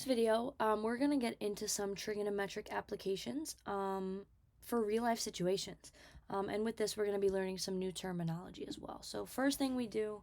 This video, we're going to get into some trigonometric applications for real life situations. And with this, we're going to be learning some new terminology as well. So first thing we do,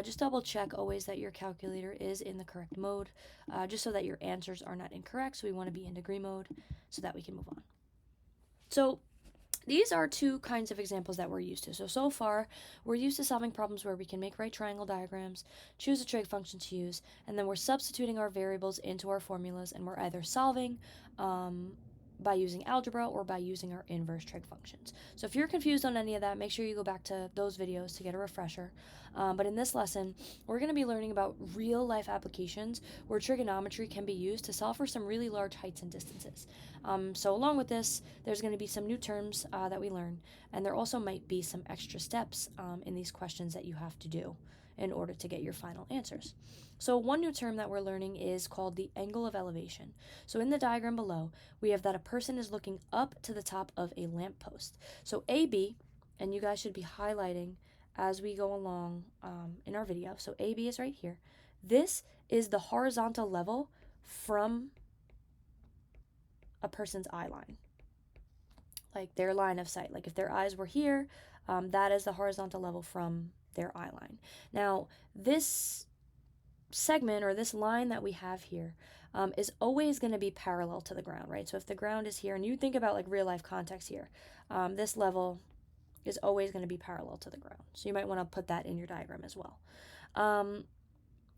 just double check always that your calculator is in the correct mode, just so that your answers are not incorrect. So we want to be in degree mode so that we can move on. So these are two kinds of examples that we're used to. So far, we're used to solving problems where we can make right triangle diagrams, choose a trig function to use, and then we're substituting our variables into our formulas, and we're either solving by using algebra or by using our inverse trig functions. So if you're confused on any of that, make sure you go back to those videos to get a refresher. But in this lesson, we're going to be learning about real life applications where trigonometry can be used to solve for some really large heights and distances. So along with this, there's going to be some new terms that we learn, and there also might be some extra steps in these questions that you have to do in order to get your final answers. So one new term that we're learning is called the angle of elevation. So in the diagram below, we have that a person is looking up to the top of a lamppost. So AB, and you guys should be highlighting as we go along in our video. So AB is right here. This is the horizontal level from a person's eye line, like their line of sight. Like if their eyes were here, that is the horizontal level from their eye line. Now, this segment or this line that we have here is always going to be parallel to the ground, right? So if the ground is here, and you think about like real life context here, this level is always going to be parallel to the ground. So you might want to put that in your diagram as well.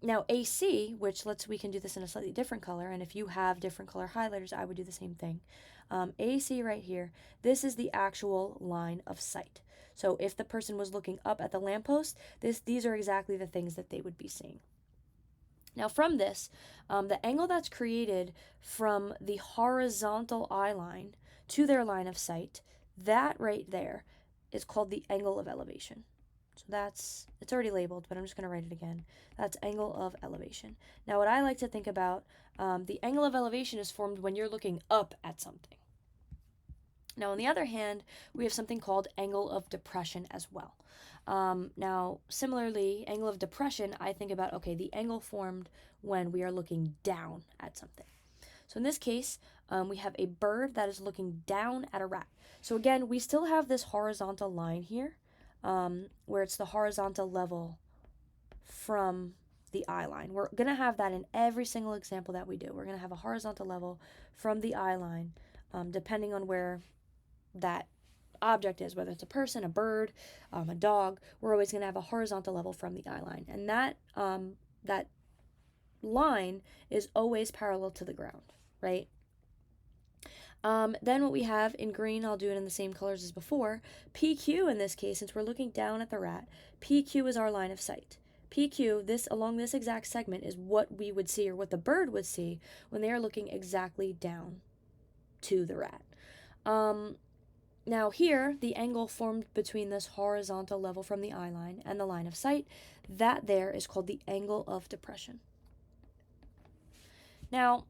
Now AC, which we can do this in a slightly different color, and if you have different color highlighters, I would do the same thing. AC right here, this is the actual line of sight. So if the person was looking up at the lamppost, these are exactly the things that they would be seeing. Now from this, the angle that's created from the horizontal eye line to their line of sight, that right there is called the angle of elevation. So it's already labeled, but I'm just going to write it again. That's angle of elevation. Now what I like to think about, the angle of elevation is formed when you're looking up at something. Now on the other hand, we have something called angle of depression as well. Now similarly, angle of depression, I think about, okay, the angle formed when we are looking down at something. So in this case, we have a bird that is looking down at a rat. So again, we still have this horizontal line here, where it's the horizontal level from the eye line. We're going to have that in every single example that we do. We're going to have a horizontal level from the eye line, depending on where that object is, whether it's a person, a bird, a dog. We're always going to have a horizontal level from the eye line. And that line is always parallel to the ground, right? Then what we have in green, I'll do it in the same colors as before. PQ in this case, since we're looking down at the rat, PQ is our line of sight. PQ, along this exact segment, is what we would see, or what the bird would see when they are looking exactly down to the rat. Now here, the angle formed between this horizontal level from the eye line and the line of sight, that there is called the angle of depression. Now,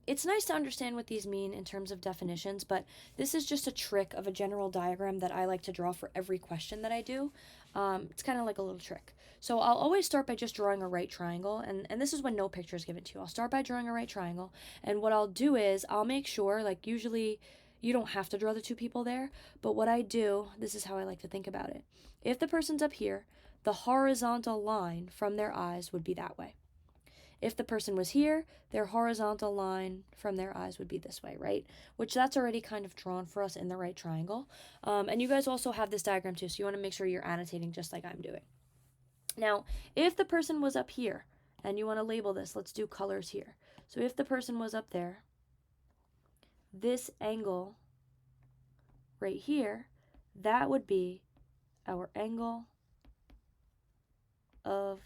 it's nice to understand what these mean in terms of definitions, but this is just a trick of a general diagram that I like to draw for every question that I do. It's kind of like a little trick. So I'll always start by just drawing a right triangle, and this is when no picture is given to you. I'll start by drawing a right triangle, and what I'll do is I'll make sure, like usually you don't have to draw the two people there, but what I do, this is how I like to think about it. If the person's up here, the horizontal line from their eyes would be that way. If the person was here, their horizontal line from their eyes would be this way, right? Which that's already kind of drawn for us in the right triangle. And you guys also have this diagram too, so you want to make sure you're annotating just like I'm doing. Now, if the person was up here, and you want to label this, let's do colors here. So if the person was up there, this angle right here, that would be our angle of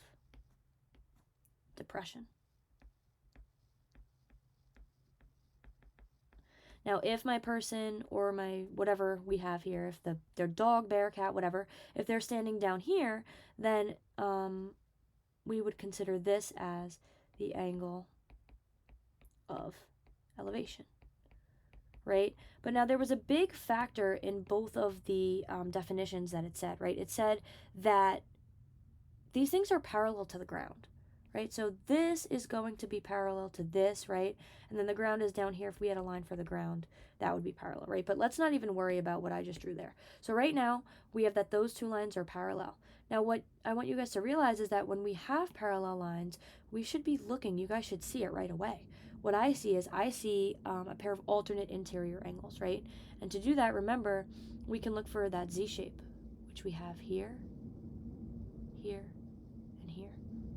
depression. Now, if my person or my whatever we have here, if their dog, bear, cat, whatever, if they're standing down here, then we would consider this as the angle of elevation, right? But now there was a big factor in both of the definitions that it said, right? It said that these things are parallel to the ground. right? So this is going to be parallel to this, right? And then the ground is down here. If we had a line for the ground, that would be parallel, right? But let's not even worry about what I just drew there. So right now, we have that those two lines are parallel. Now, what I want you guys to realize is that when we have parallel lines, we should be looking, you guys should see it right away. What I see is a pair of alternate interior angles, right? And to do that, remember, we can look for that Z shape, which we have here, here, and here,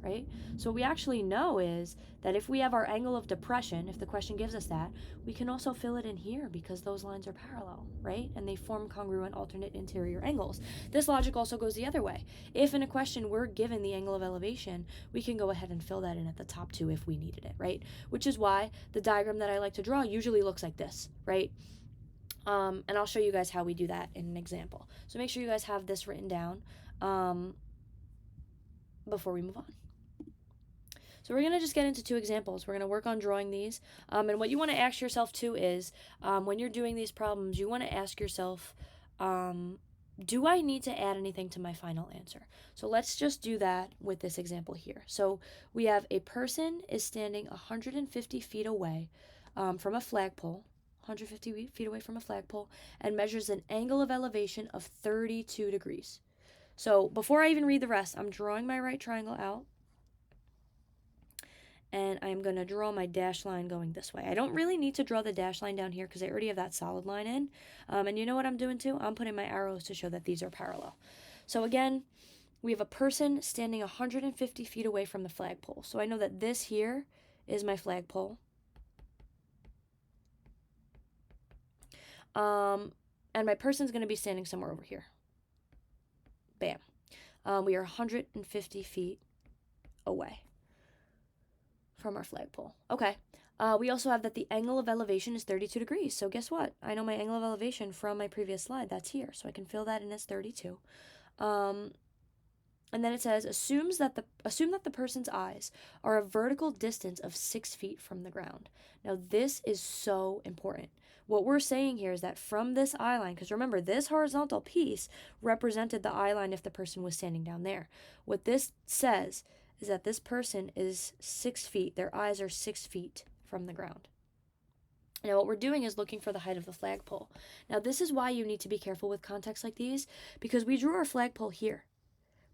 right? So what we actually know is that if we have our angle of depression, if the question gives us that, we can also fill it in here because those lines are parallel, right? And they form congruent alternate interior angles. This logic also goes the other way. If in a question we're given the angle of elevation, we can go ahead and fill that in at the top too if we needed it, right? Which is why the diagram that I like to draw usually looks like this, right? And I'll show you guys how we do that in an example. So make sure you guys have this written down before we move on. So we're going to just get into two examples. We're going to work on drawing these. And what you want to ask yourself too is when you're doing these problems, you want to ask yourself, do I need to add anything to my final answer? So let's just do that with this example here. So we have a person is standing 150 feet away from a flagpole, 150 feet away from a flagpole, and measures an angle of elevation of 32 degrees. So before I even read the rest, I'm drawing my right triangle out. And I'm going to draw my dashed line going this way. I don't really need to draw the dashed line down here because I already have that solid line in. And you know what I'm doing too? I'm putting my arrows to show that these are parallel. So again, we have a person standing 150 feet away from the flagpole. So I know that this here is my flagpole. And my person's going to be standing somewhere over here. Bam. We are 150 feet away from our flagpole. Okay. We also have that the angle of elevation is 32 degrees. So guess what? I know my angle of elevation from my previous slide. That's here. So I can fill that in as 32. And then it says, assume that the person's eyes are a vertical distance of 6 feet from the ground. Now this is so important. What we're saying here is that from this eye line, because remember this horizontal piece represented the eye line if the person was standing down there. What this says is that this person is 6 feet, their eyes are 6 feet from the ground. Now what we're doing is looking for the height of the flagpole. Now this is why you need to be careful with contexts like these, because we drew our flagpole here.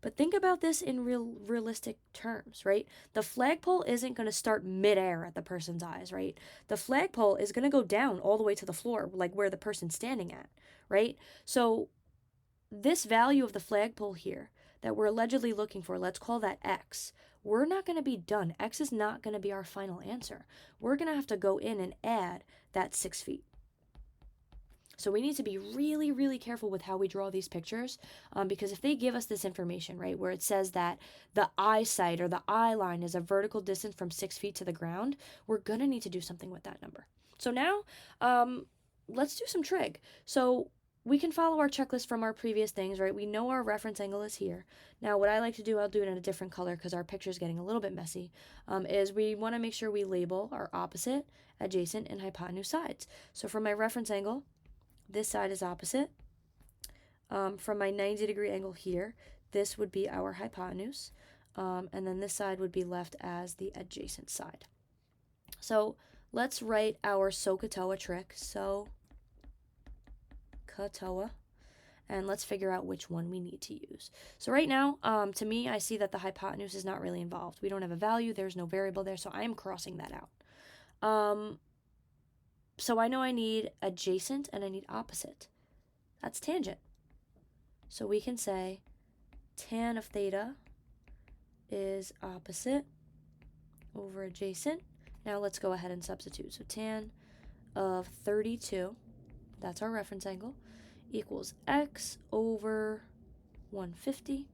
But think about this in realistic terms, right? The flagpole isn't going to start midair at the person's eyes, right? The flagpole is going to go down all the way to the floor, like where the person's standing at, right? So this value of the flagpole here that we're allegedly looking for, let's call that X. We're not going to be done. X is not going to be our final answer. We're going to have to go in and add that 6 feet. So we need to be really, really careful with how we draw these pictures because if they give us this information, right, where it says that the eyesight or the eye line is a vertical distance from 6 feet to the ground, we're going to need to do something with that number. So now let's do some trig. So we can follow our checklist from our previous things, right? We know our reference angle is here. Now, what I like to do, I'll do it in a different color because our picture is getting a little bit messy, is we want to make sure we label our opposite, adjacent, and hypotenuse sides. So for my reference angle, this side is opposite. From my 90-degree angle here, this would be our hypotenuse. And then this side would be left as the adjacent side. So let's write our SOHCAHTOA trick. SOHCAHTOA. And let's figure out which one we need to use. So right now, to me, I see that the hypotenuse is not really involved. We don't have a value. There's no variable there. So I am crossing that out. So I know I need adjacent and I need opposite. That's tangent. So we can say tan of theta is opposite over adjacent. Now let's go ahead and substitute. So tan of 32, that's our reference angle, equals x over 150.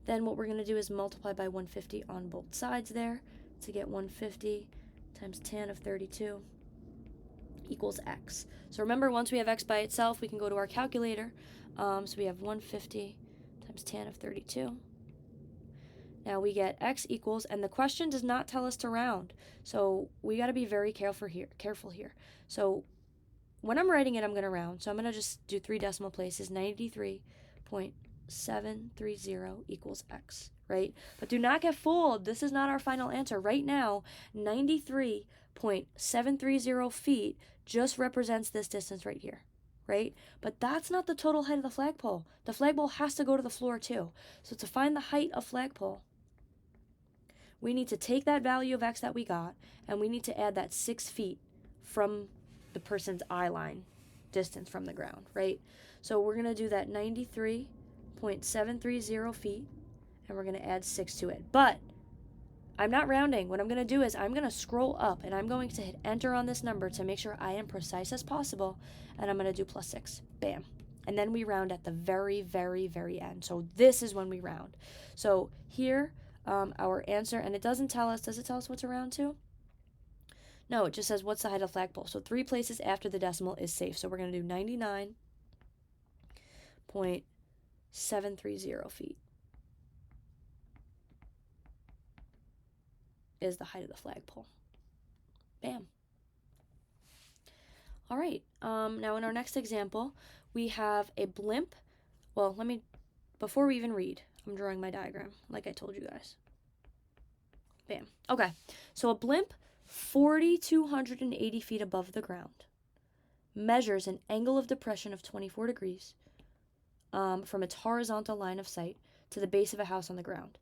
Then what we're going to do is multiply by 150 on both sides there to get 150 times tan of 32 equals x. So remember, once we have x by itself, we can go to our calculator. So we have 150 times tan of 32. Now we get x equals, and the question does not tell us to round. So we got to be very careful here. So when I'm writing it, I'm going to round. So I'm going to just do 3 decimal places. 93.730 equals x, right? But do not get fooled. This is not our final answer. Right now, 93.730 feet just represents this distance right here, right? But that's not the total height of the flagpole. The flagpole has to go to the floor too. So to find the height of flagpole, we need to take that value of x that we got, and we need to add that 6 feet from the person's eye line distance from the ground, right? So we're going to do that 93.730 feet, and we're going to add 6 to it. But I'm not rounding. What I'm going to do is I'm going to scroll up, and I'm going to hit enter on this number to make sure I am precise as possible, and I'm going to do plus 6. Bam. And then we round at the very, very, very end. So this is when we round. So here, our answer, and it doesn't tell us, does it tell us what to round to? No, it just says what's the height of the flagpole. So 3 places after the decimal is safe. So we're going to do 99.730 feet is the height of the flagpole. Bam. All right, now in our next example, we have a blimp. Well, before we even read, I'm drawing my diagram, like I told you guys. Bam. Okay, so a blimp 4,280 feet above the ground measures an angle of depression of 24 degrees from its horizontal line of sight to the base of a house on the ground.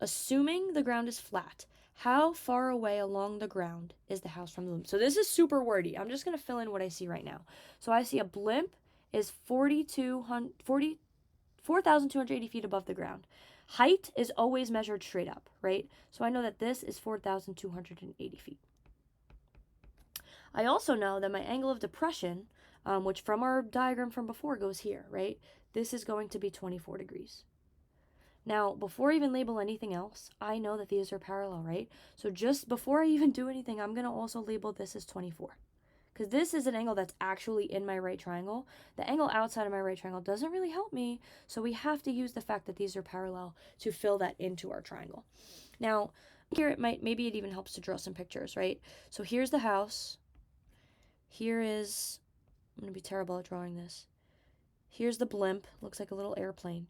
Assuming the ground is flat, how far away along the ground is the house from the blimp? So this is super wordy. I'm just going to fill in what I see right now. So I see a blimp is 4,280 feet above the ground. Height is always measured straight up, right? So I know that this is 4,280 feet. I also know that my angle of depression, which from our diagram from before goes here, right? This is going to be 24 degrees. Now, before I even label anything else, I know that these are parallel, right? So just before I even do anything, I'm going to also label this as 24. Because this is an angle that's actually in my right triangle. The angle outside of my right triangle doesn't really help me, so we have to use the fact that these are parallel to fill that into our triangle. Now, here maybe it even helps to draw some pictures, right? So here's the house. Here is, I'm going to be terrible at drawing this. Here's the blimp, looks like a little airplane.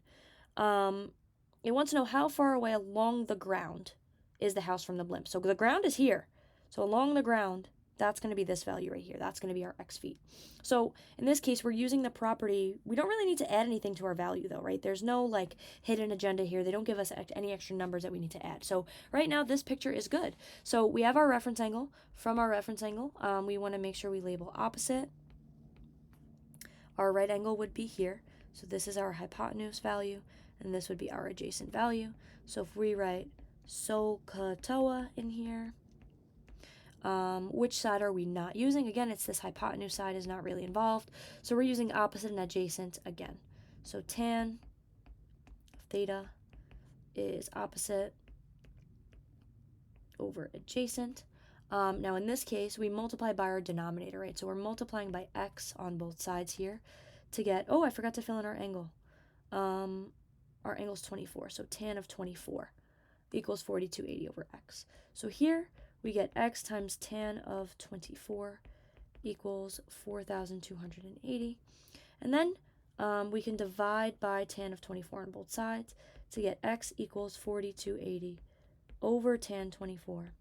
It wants to know how far away along the ground is the house from the blimp. So the ground is here. So along the ground, that's going to be this value right here. That's going to be our x feet. So in this case, we're using the property. We don't really need to add anything to our value though, right? There's no like hidden agenda here. They don't give us any extra numbers that we need to add. So right now, this picture is good. So we have our reference angle. From our reference angle, we want to make sure we label opposite. Our right angle would be here. So this is our hypotenuse value, and this would be our adjacent value. So if we write SOHCAHTOA in here, which side are we not using? Again, it's this hypotenuse side is not really involved. So we're using opposite and adjacent again. So tan theta is opposite over adjacent. Now in this case, we multiply by our denominator, right? So we're multiplying by x on both sides here to get, oh, I forgot to fill in our angle. Our angle is 24, so tan of 24 equals 4,280 over x. So here we get x times tan of 24 equals 4,280. And then we can divide by tan of 24 on both sides to get x equals 4,280 over tan 24.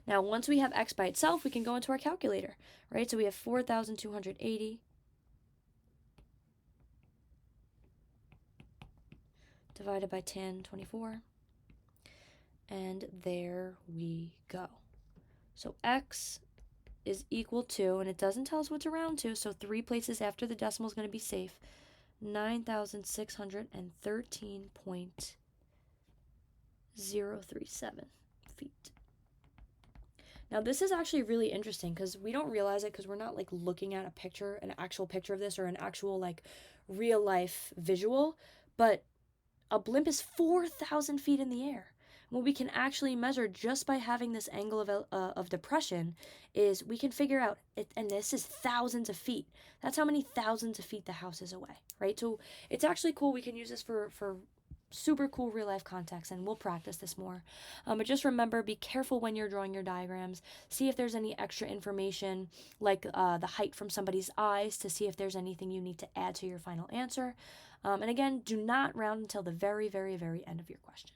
Now, once we have x by itself, we can go into our calculator, right? So we have 4,280 divided by tan 24. And there we go. So x is equal to, and it doesn't tell us what to round to, so 3 places after the decimal is going to be safe, 9,613.037 feet. Now this is actually really interesting because we don't realize it because we're not like looking at a picture, an actual picture of this or an actual like real life visual, but a blimp is 4,000 feet in the air. What we can actually measure just by having this angle of depression is we can figure out, and this is thousands of feet. That's how many thousands of feet the house is away, right? So it's actually cool. We can use this for super cool real life context, and we'll practice this more. But just remember, be careful when you're drawing your diagrams. See if there's any extra information like the height from somebody's eyes to see if there's anything you need to add to your final answer. And again, do not round until the very, very, very end of your question.